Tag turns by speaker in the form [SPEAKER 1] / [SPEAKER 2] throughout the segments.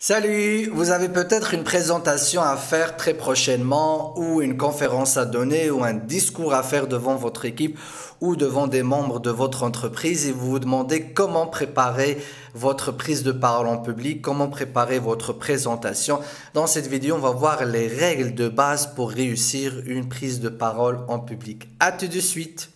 [SPEAKER 1] Salut, vous avez peut-être une présentation à faire très prochainement ou une conférence à donner ou un discours à faire devant votre équipe ou devant des membres de votre entreprise et vous vous demandez comment préparer votre prise de parole en public, comment préparer votre présentation. Dans cette vidéo, on va voir les règles de base pour réussir une prise de parole en public. À tout de suite.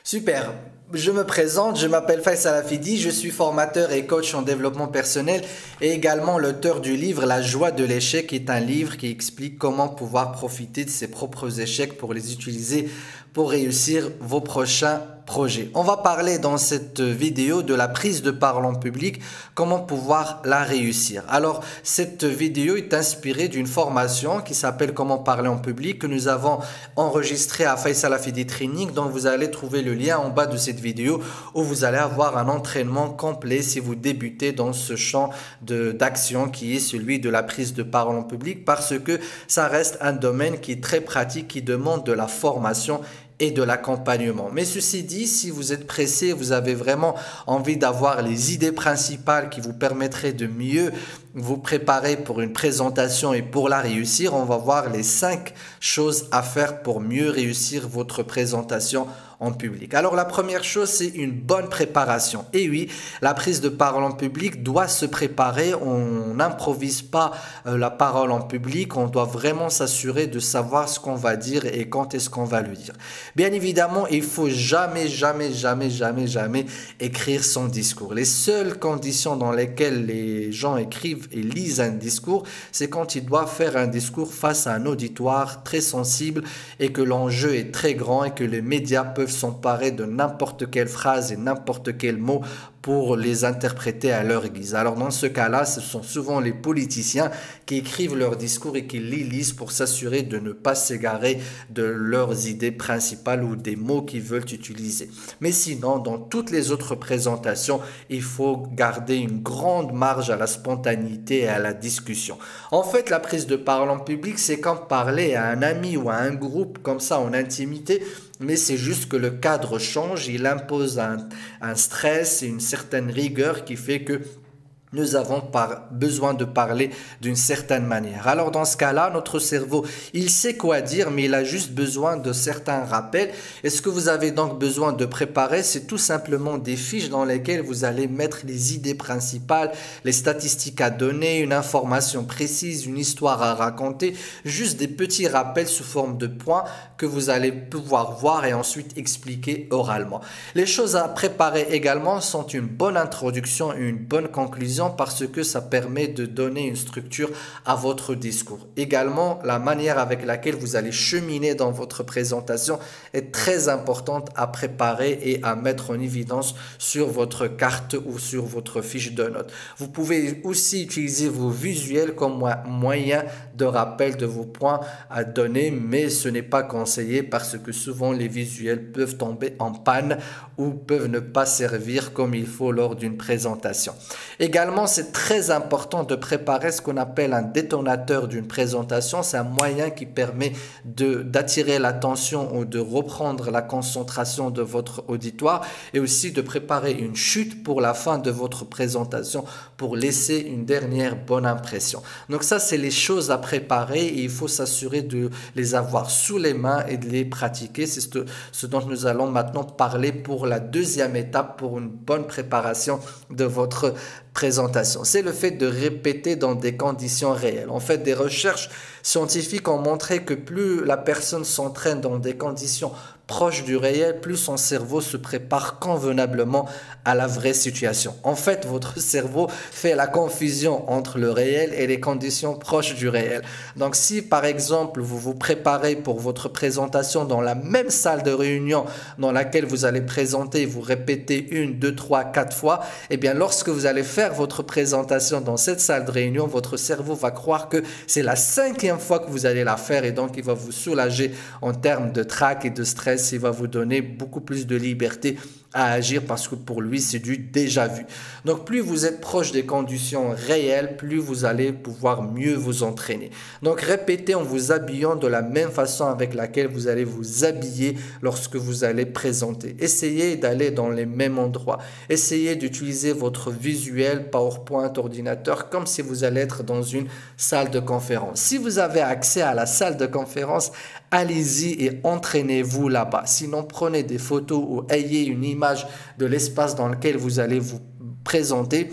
[SPEAKER 1] Super. Je me présente, je m'appelle Faisal Hafidi, je suis formateur et coach en développement personnel et également l'auteur du livre La joie de l'échec, qui est un livre qui explique comment pouvoir profiter de ses propres échecs pour les utiliser pour réussir vos prochains projets. On va parler dans cette vidéo de la prise de parole en public, comment pouvoir la réussir. Alors, cette vidéo est inspirée d'une formation qui s'appelle Comment parler en public que nous avons enregistrée à Faisal Hafidi Training, dont vous allez trouver le lien en bas de cette vidéo où vous allez avoir un entraînement complet si vous débutez dans ce champ d'action qui est celui de la prise de parole en public, parce que ça reste un domaine qui est très pratique, qui demande de la formation et de l'accompagnement. Mais ceci dit, si vous êtes pressé, vous avez vraiment envie d'avoir les idées principales qui vous permettraient de mieux vous préparer pour une présentation et pour la réussir, on va voir les 5 choses à faire pour mieux réussir votre présentation en public. Alors la première chose, c'est une bonne préparation. Et oui, la prise de parole en public doit se préparer. On n'improvise pas la parole en public. On doit vraiment s'assurer de savoir ce qu'on va dire et quand est-ce qu'on va le dire. Bien évidemment, il faut jamais écrire son discours. Les seules conditions dans lesquelles les gens écrivent et lisent un discours, c'est quand ils doivent faire un discours face à un auditoire très sensible et que l'enjeu est très grand et que les médias peuvent s'emparer de n'importe quelle phrase et n'importe quel mot pour les interpréter à leur guise. Alors dans ce cas-là, ce sont souvent les politiciens qui écrivent leurs discours et qui les lisent pour s'assurer de ne pas s'égarer de leurs idées principales ou des mots qu'ils veulent utiliser. Mais sinon, dans toutes les autres présentations, il faut garder une grande marge à la spontanéité et à la discussion. En fait, la prise de parole en public, c'est comme parler à un ami ou à un groupe comme ça en intimité, mais c'est juste que le cadre change, il impose un stress et une certaine rigueur qui fait que nous avons besoin de parler d'une certaine manière. Alors dans ce cas-là, notre cerveau, il sait quoi dire, mais il a juste besoin de certains rappels. Et ce que vous avez donc besoin de préparer, c'est tout simplement des fiches dans lesquelles vous allez mettre les idées principales, les statistiques à donner, une information précise, une histoire à raconter, juste des petits rappels sous forme de points que vous allez pouvoir voir et ensuite expliquer oralement. Les choses à préparer également sont une bonne introduction et une bonne conclusion, parce que ça permet de donner une structure à votre discours. Également, la manière avec laquelle vous allez cheminer dans votre présentation est très importante à préparer et à mettre en évidence sur votre carte ou sur votre fiche de notes. Vous pouvez aussi utiliser vos visuels comme moyen de rappel de vos points à donner, mais ce n'est pas conseillé parce que souvent les visuels peuvent tomber en panne ou peuvent ne pas servir comme il faut lors d'une présentation. Également, c'est très important de préparer ce qu'on appelle un détonateur d'une présentation. C'est un moyen qui permet d'attirer l'attention ou de reprendre la concentration de votre auditoire et aussi de préparer une chute pour la fin de votre présentation pour laisser une dernière bonne impression. Donc ça, c'est les choses à préparer et il faut s'assurer de les avoir sous les mains et de les pratiquer. C'est ce dont nous allons maintenant parler pour la deuxième étape pour une bonne préparation de votre présentation. C'est le fait de répéter dans des conditions réelles. En fait, des recherches scientifiques ont montré que plus la personne s'entraîne dans des conditions proches du réel, plus son cerveau se prépare convenablement à la vraie situation. En fait, votre cerveau fait la confusion entre le réel et les conditions proches du réel. Donc, si par exemple, vous vous préparez pour votre présentation dans la même salle de réunion dans laquelle vous allez présenter, vous répétez 1, 2, 3, 4 fois, eh bien, lorsque vous allez faire votre présentation dans cette salle de réunion, votre cerveau va croire que c'est la 5e deuxième fois que vous allez la faire et donc il va vous soulager en termes de trac et de stress. Il va vous donner beaucoup plus de liberté à agir parce que pour lui, c'est du déjà vu. Donc, plus vous êtes proche des conditions réelles, plus vous allez pouvoir mieux vous entraîner. Donc, répétez en vous habillant de la même façon avec laquelle vous allez vous habiller lorsque vous allez présenter. Essayez d'aller dans les mêmes endroits. Essayez d'utiliser votre visuel, PowerPoint, ordinateur, comme si vous allez être dans une salle de conférence. Si vous avez accès à la salle de conférence, allez-y et entraînez-vous là-bas. Sinon, prenez des photos ou ayez une image de l'espace dans lequel vous allez vous présenter.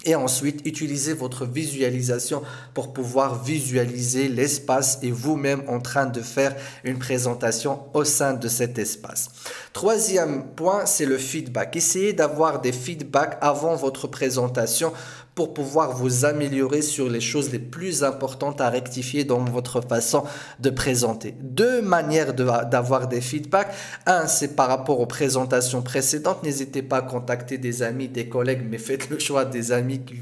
[SPEAKER 1] Et ensuite, utilisez votre visualisation pour pouvoir visualiser l'espace et vous-même en train de faire une présentation au sein de cet espace. Troisième point, c'est le feedback. Essayez d'avoir des feedbacks avant votre présentation pour pouvoir vous améliorer sur les choses les plus importantes à rectifier dans votre façon de présenter. Deux manières d'avoir des feedbacks. Un, c'est par rapport aux présentations précédentes. N'hésitez pas à contacter des amis, des collègues, mais faites le choix des amis qui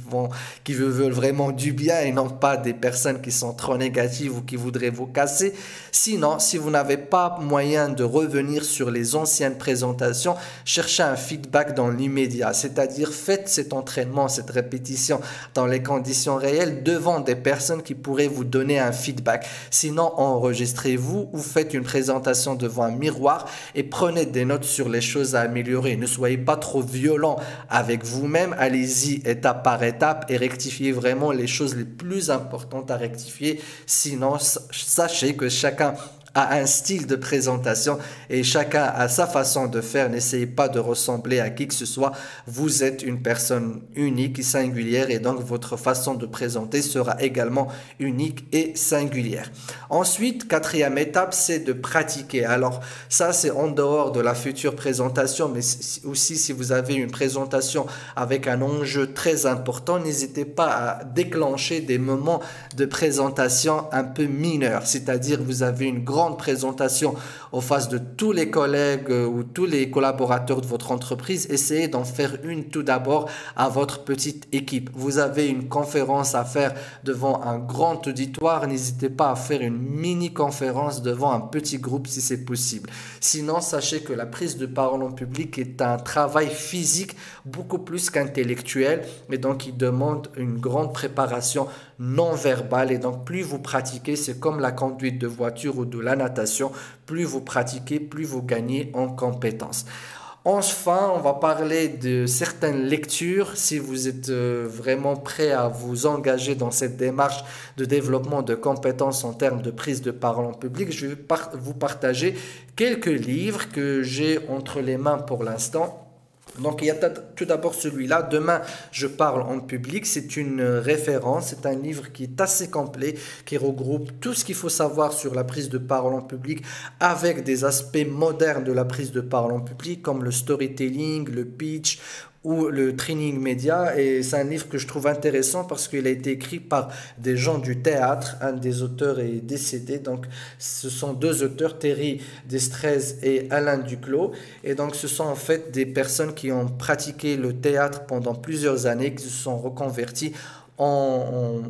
[SPEAKER 1] vous veulent vraiment du bien et non pas des personnes qui sont trop négatives ou qui voudraient vous casser. Sinon, si vous n'avez pas moyen de revenir sur les anciennes présentations, cherchez un feedback dans l'immédiat. C'est-à-dire, faites cet entraînement, cette répétition dans les conditions réelles devant des personnes qui pourraient vous donner un feedback. Sinon, enregistrez-vous ou faites une présentation devant un miroir et prenez des notes sur les choses à améliorer. Ne soyez pas trop violent avec vous-même. Allez-y étape par étape et rectifiez vraiment les choses les plus importantes à rectifier. Sinon, sachez que chacun a un style de présentation et chacun a sa façon de faire. N'essayez pas de ressembler à qui que ce soit. Vous êtes une personne unique et singulière et donc votre façon de présenter sera également unique et singulière. Ensuite, quatrième étape, c'est de pratiquer. Alors ça, c'est en dehors de la future présentation, mais aussi si vous avez une présentation avec un enjeu très important, n'hésitez pas à déclencher des moments de présentation un peu mineurs, c'est-à-dire vous avez une grande présentation en face de tous les collègues ou tous les collaborateurs de votre entreprise, essayez d'en faire une tout d'abord à votre petite équipe. Vous avez une conférence à faire devant un grand auditoire, n'hésitez pas à faire une mini-conférence devant un petit groupe si c'est possible. Sinon, sachez que la prise de parole en public est un travail physique beaucoup plus qu'intellectuel et donc il demande une grande préparation non verbale et donc plus vous pratiquez, c'est comme la conduite de voiture ou de la natation, plus vous pratiquez, plus vous gagnez en compétences. Enfin, on va parler de certaines lectures. Si vous êtes vraiment prêt à vous engager dans cette démarche de développement de compétences en termes de prise de parole en public, je vais vous partager quelques livres que j'ai entre les mains pour l'instant. Donc, il y a tout d'abord celui-là, Demain, je parle en public. C'est une référence, c'est un livre qui est assez complet, qui regroupe tout ce qu'il faut savoir sur la prise de parole en public avec des aspects modernes de la prise de parole en public comme le storytelling, le pitch ou le training média. Et c'est un livre que je trouve intéressant parce qu'il a été écrit par des gens du théâtre. Un des auteurs est décédé, donc ce sont deux auteurs, Thierry Destrez et Alain Duclos, et donc ce sont en fait des personnes qui ont pratiqué le théâtre pendant plusieurs années, qui se sont reconvertis en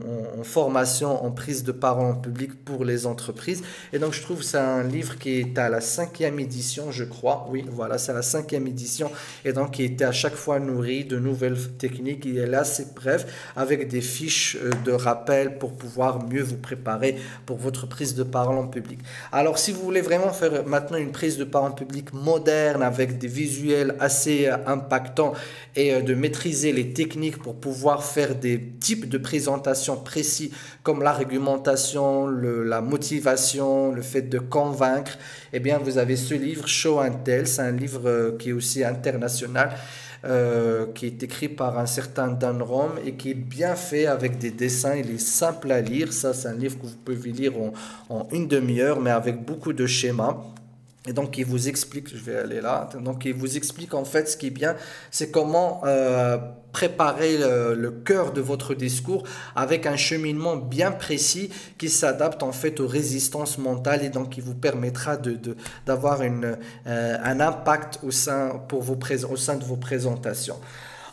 [SPEAKER 1] formation, en prise de parole en public pour les entreprises. Et donc, je trouve que c'est un livre qui est à la 5e édition, je crois. Oui, voilà, c'est la 5e édition. Et donc, qui était à chaque fois nourri de nouvelles techniques. Il est là, c'est bref, avec des fiches de rappel pour pouvoir mieux vous préparer pour votre prise de parole en public. Alors, si vous voulez vraiment faire maintenant une prise de parole en public moderne, avec des visuels assez impactants et de maîtriser les techniques pour pouvoir faire des types de présentation précis comme l'argumentation, la motivation, le fait de convaincre, eh bien vous avez ce livre Show and Tell. C'est un livre qui est aussi international, qui est écrit par un certain Dan Rom et qui est bien fait avec des dessins. Il est simple à lire. Ça, c'est un livre que vous pouvez lire en une demi-heure, mais avec beaucoup de schémas. Et donc, il vous explique, je vais aller là, donc il vous explique en fait ce qui est bien, c'est comment préparer le cœur de votre discours avec un cheminement bien précis qui s'adapte en fait aux résistances mentales et donc qui vous permettra d'avoir un impact au sein de vos présentations.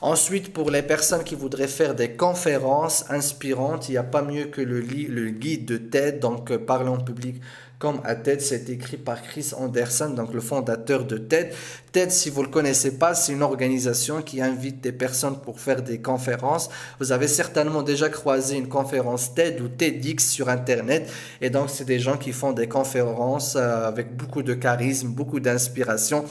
[SPEAKER 1] Ensuite, pour les personnes qui voudraient faire des conférences inspirantes, il n'y a pas mieux que le guide de TED, donc Parler en public comme à TED, c'est écrit par Chris Anderson, donc le fondateur de TED. TED, si vous ne le connaissez pas, c'est une organisation qui invite des personnes pour faire des conférences. Vous avez certainement déjà croisé une conférence TED ou TEDx sur Internet. Et donc, c'est des gens qui font des conférences avec beaucoup de charisme, beaucoup d'inspiration.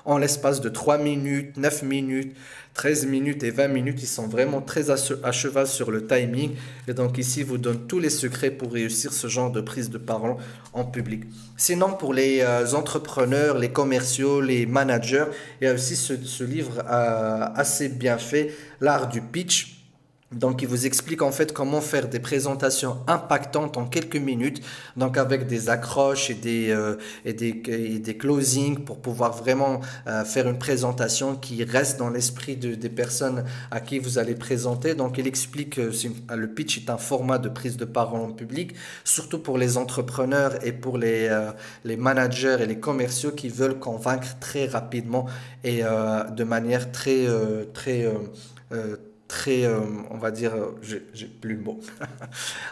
[SPEAKER 1] En l'espace de 3 minutes, 9 minutes, 13 minutes et 20 minutes, ils sont vraiment très à cheval sur le timing. Et donc ici, vous donne tous les secrets pour réussir ce genre de prise de parole en public. Sinon, pour les entrepreneurs, les commerciaux, les managers, il y a aussi ce livre assez bien fait, L'art du pitch. Donc, il vous explique en fait comment faire des présentations impactantes en quelques minutes, donc avec des accroches et des closings pour pouvoir vraiment faire une présentation qui reste dans l'esprit des personnes à qui vous allez présenter. Donc, il explique que le pitch est un format de prise de parole en public, surtout pour les entrepreneurs et pour les managers et les commerciaux qui veulent convaincre très rapidement et de manière on va dire, j'ai plus le mot,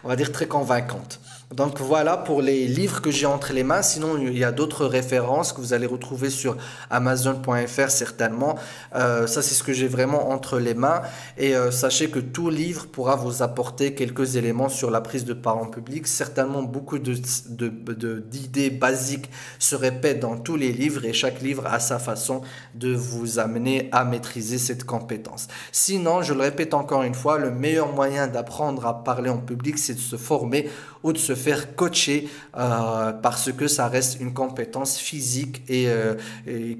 [SPEAKER 1] on va dire très convaincante. Donc voilà pour les livres que j'ai entre les mains. Sinon, il y a d'autres références que vous allez retrouver sur Amazon.fr certainement. Ça, c'est ce que j'ai vraiment entre les mains. Et sachez que tout livre pourra vous apporter quelques éléments sur la prise de parole en public. Certainement, beaucoup d'idées basiques se répètent dans tous les livres et chaque livre a sa façon de vous amener à maîtriser cette compétence. Sinon, je le répète encore une fois, le meilleur moyen d'apprendre à parler en public, c'est de se former ou de se faire coacher parce que ça reste une compétence physique et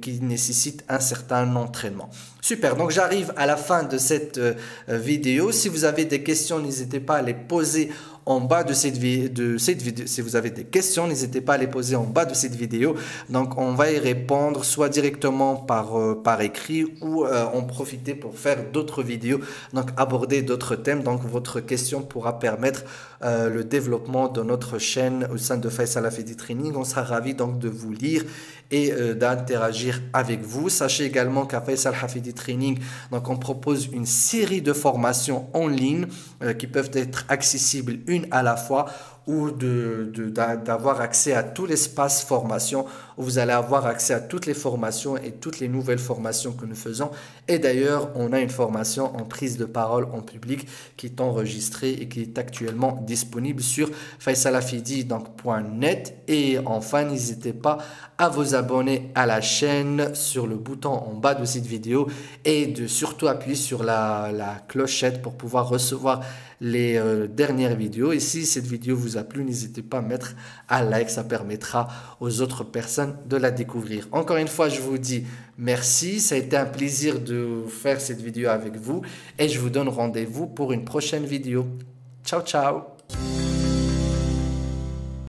[SPEAKER 1] qui nécessite un certain entraînement. Super, donc j'arrive à la fin de cette vidéo. Si vous avez des questions, n'hésitez pas à les poser en bas de cette vidéo. Si vous avez des questions, n'hésitez pas à les poser en bas de cette vidéo. Donc, on va y répondre soit directement par écrit ou en profiter pour faire d'autres vidéos, donc aborder d'autres thèmes. Donc, votre question pourra permettre le développement de notre chaîne au sein de Faisal Hafidi Training. On sera ravis donc de vous lire et d'interagir avec vous. Sachez également qu'à Faisal Hafidi Training, donc on propose une série de formations en ligne qui peuvent être accessibles une à la fois ou d'avoir accès à tout l'espace formation où vous allez avoir accès à toutes les formations et toutes les nouvelles formations que nous faisons. Et d'ailleurs, on a une formation en prise de parole en public qui est enregistrée et qui est actuellement disponible sur faisalhafidi.net. Et enfin, n'hésitez pas à vous abonner à la chaîne sur le bouton en bas de cette vidéo et de surtout appuyer sur la clochette pour pouvoir recevoir les dernières vidéos. Et si cette vidéo vous a plu, n'hésitez pas à mettre un like, ça permettra aux autres personnes de la découvrir. Encore une fois, je vous dis merci, ça a été un plaisir de faire cette vidéo avec vous et je vous donne rendez-vous pour une prochaine vidéo. Ciao, ciao!